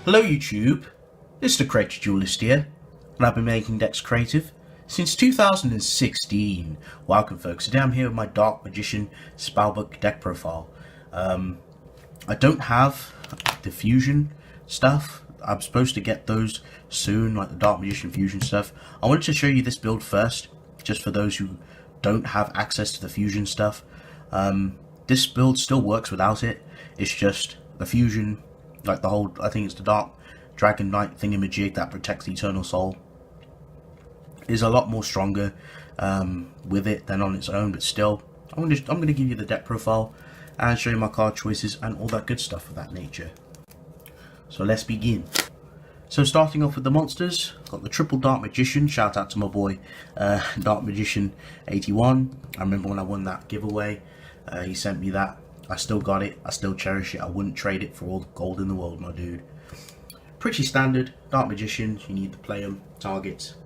Hello YouTube, it's TheCreativeDuelist here, and I've been making decks creative since 2016. Welcome folks, today I'm here with my Dark Magician Spellbook deck profile. I don't have the fusion stuff. I'm supposed to get those soon, like the Dark Magician fusion stuff. I wanted to show you this build first, just for those who don't have access to the fusion stuff. This build still works without it, it's just the fusion. Like the whole, I think it's the Dark Dragon Knight thingamajig that protects the Eternal Soul is a lot more stronger with it than on its own, but still, I'm gonna give you the deck profile and show you my card choices and all that good stuff of that nature. So let's begin. So starting off with the monsters, got the triple Dark Magician. Shout out to my boy Dark Magician 81. I remember when I won that giveaway, he sent me that. I still got it, I still cherish it, I wouldn't trade it for all the gold in the world, my dude. Pretty standard, Dark Magicians, you need to play them, targets.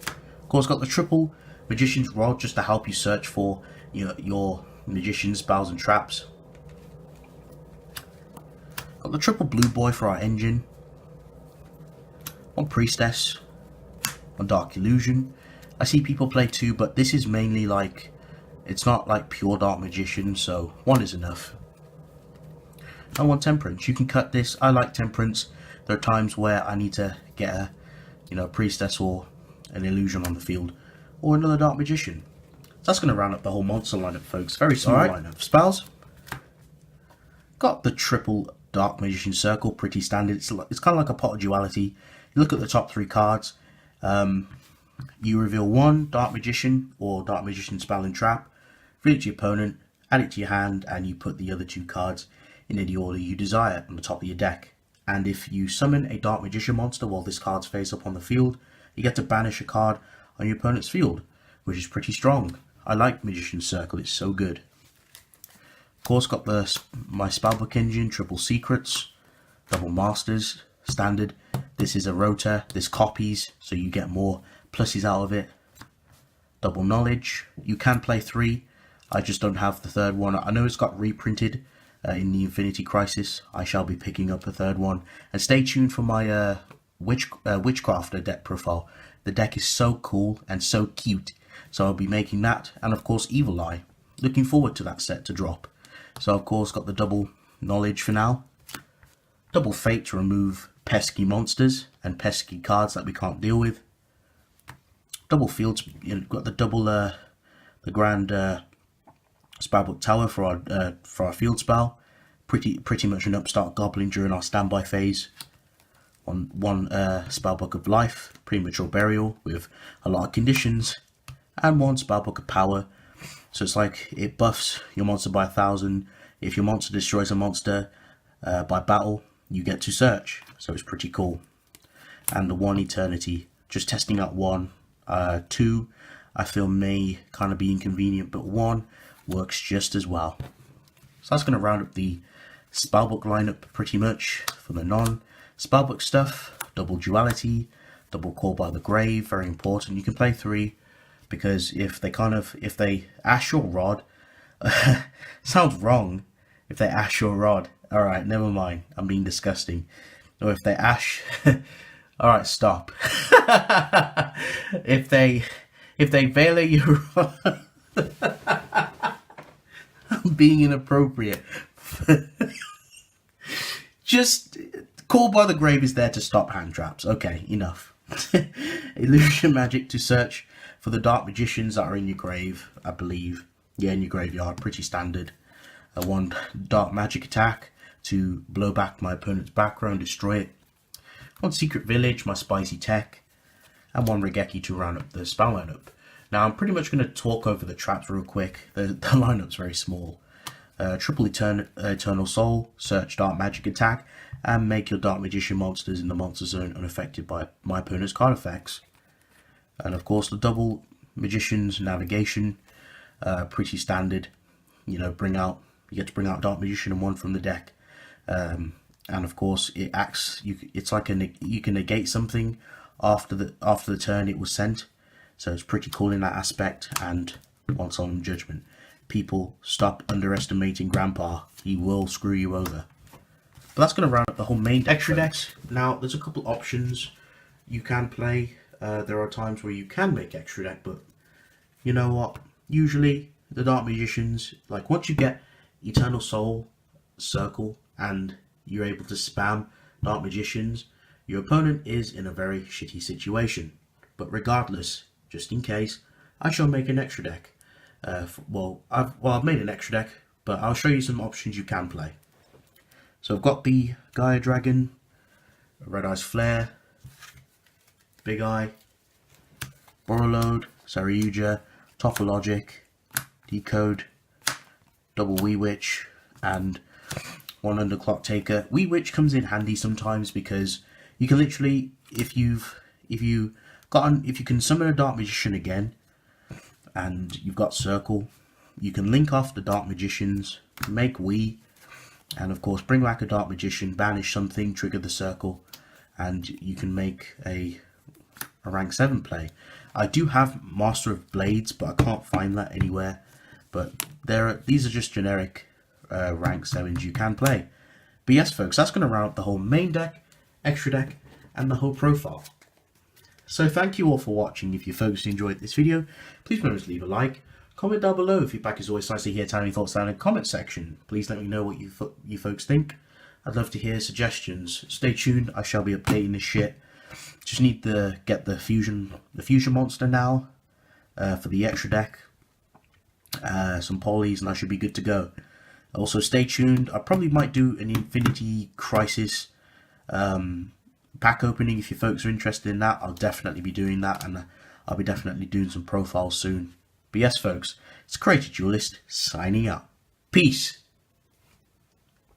Of course, got the triple Magician's Rod just to help you search for your Magician spells and traps. Got the triple Blue Boy for our engine. One Priestess. One Dark Illusion. I see people play two, but this is mainly like, it's not like pure Dark Magician, so one is enough. And one Temperance. You can cut this. I like Temperance. There are times where I need to get a Priestess or an Illusion on the field, or another Dark Magician. So that's going to round up the whole monster lineup, folks. Very small lineup. Spells. Got the triple Dark Magician Circle. Pretty standard. It's kind of like a pot of duality. You look at the top three cards. You reveal one Dark Magician or Dark Magician spell and trap. Reveal it to your opponent, add it to your hand, and you put the other two cards in any order you desire on the top of your deck. And if you summon a Dark Magician monster while this card's face up on the field, you get to banish a card on your opponent's field, which is pretty strong. I like Magician's Circle, it's so good. Of course, got my Spellbook engine, triple secrets, double masters, standard. This is a rota, this copies, so you get more pluses out of it. Double knowledge, you can play three. I just don't have the third one. I know it's got reprinted in the Infinity Crisis. I shall be picking up a third one. And stay tuned for my Witchcrafter deck profile. The deck is so cool and so cute. So I'll be making that. And of course Evil Eye. Looking forward to that set to drop. So of course got the double knowledge for now. Double fate to remove pesky monsters and pesky cards that we can't deal with. Double fields, got the double the grand Spellbook Tower for our field spell. Pretty much an upstart goblin during our standby phase. One Spellbook of Life, Premature Burial with a lot of conditions, and one Spellbook of Power. So it's like it buffs your monster by 1,000. If your monster destroys a monster by battle, you get to search. So it's pretty cool. And the one Eternity, just testing out one. Two, I feel may kind of be inconvenient, but one works just as well. So that's going to round up the Spellbook lineup pretty much for the non-Spellbook stuff. Double duality, double Call by the Grave, very important. You can play three because if they ash your rod, sounds wrong. If they ash your rod, all right, never mind. I'm being disgusting. Or if they ash, all right, stop. if they veil your rod. I'm being inappropriate. Just Call by the Grave is there to stop hand traps. Okay, enough. Illusion Magic to search for the Dark Magicians that are in your grave, I believe. Yeah, in your graveyard, pretty standard. One Dark Magic attack to blow back my opponent's background, destroy it. One Secret Village, my spicy tech. And one Regeki to round up the spell lineup. Now I'm pretty much going to talk over the traps real quick. The lineup's very small. Triple Eternal Soul, search Dark Magic attack, and make your Dark Magician monsters in the monster zone unaffected by my opponent's card effects. And of course the double Magician's Navigation, pretty standard. You get to bring out Dark Magician and one from the deck. And of course it acts, it's like you can negate something after the turn it was sent. So it's pretty cool in that aspect. And on Solemn Judgment, people, stop underestimating Grandpa. He will screw you over. But that's going to round up the whole main extra decks. Now there's a couple options you can play. There are times where you can make extra deck, but you know what? Usually the Dark Magicians, like once you get Eternal Soul Circle and you're able to spam Dark Magicians, your opponent is in a very shitty situation. But regardless, just in case, I shall make an extra deck. I've made an extra deck, but I'll show you some options you can play. So I've got the Gaia Dragon, Red Eyes Flare, Big Eye, Borreload, Saryuja, Tophologic, Decode, Double Wee Witch, and one Underclock Taker. Wee Witch comes in handy sometimes because you can literally, if you can summon a Dark Magician again, and you've got Circle, you can link off the Dark Magicians, make Wee, and of course bring back a Dark Magician, banish something, trigger the Circle, and you can make a rank 7 play. I do have Master of Blades, but I can't find that anywhere. But these are just generic rank 7s you can play. But yes folks, that's going to round up the whole main deck, extra deck, and the whole profile. So thank you all for watching. If you folks enjoyed this video, please remember to leave a like, comment down below. Feedback is always nice to hear. Tell me your thoughts down in the comment section. Please let me know what you folks think. I'd love to hear suggestions. Stay tuned, I shall be updating this shit. Just need to get the fusion monster now for the extra deck. Some polys and I should be good to go. Also stay tuned. I probably might do an Infinity Crisis pack opening. If you folks are interested in that, I'll definitely be doing that, and I'll be definitely doing some profiles soon. But yes folks, it's TheCreativeDuelist signing out. Peace.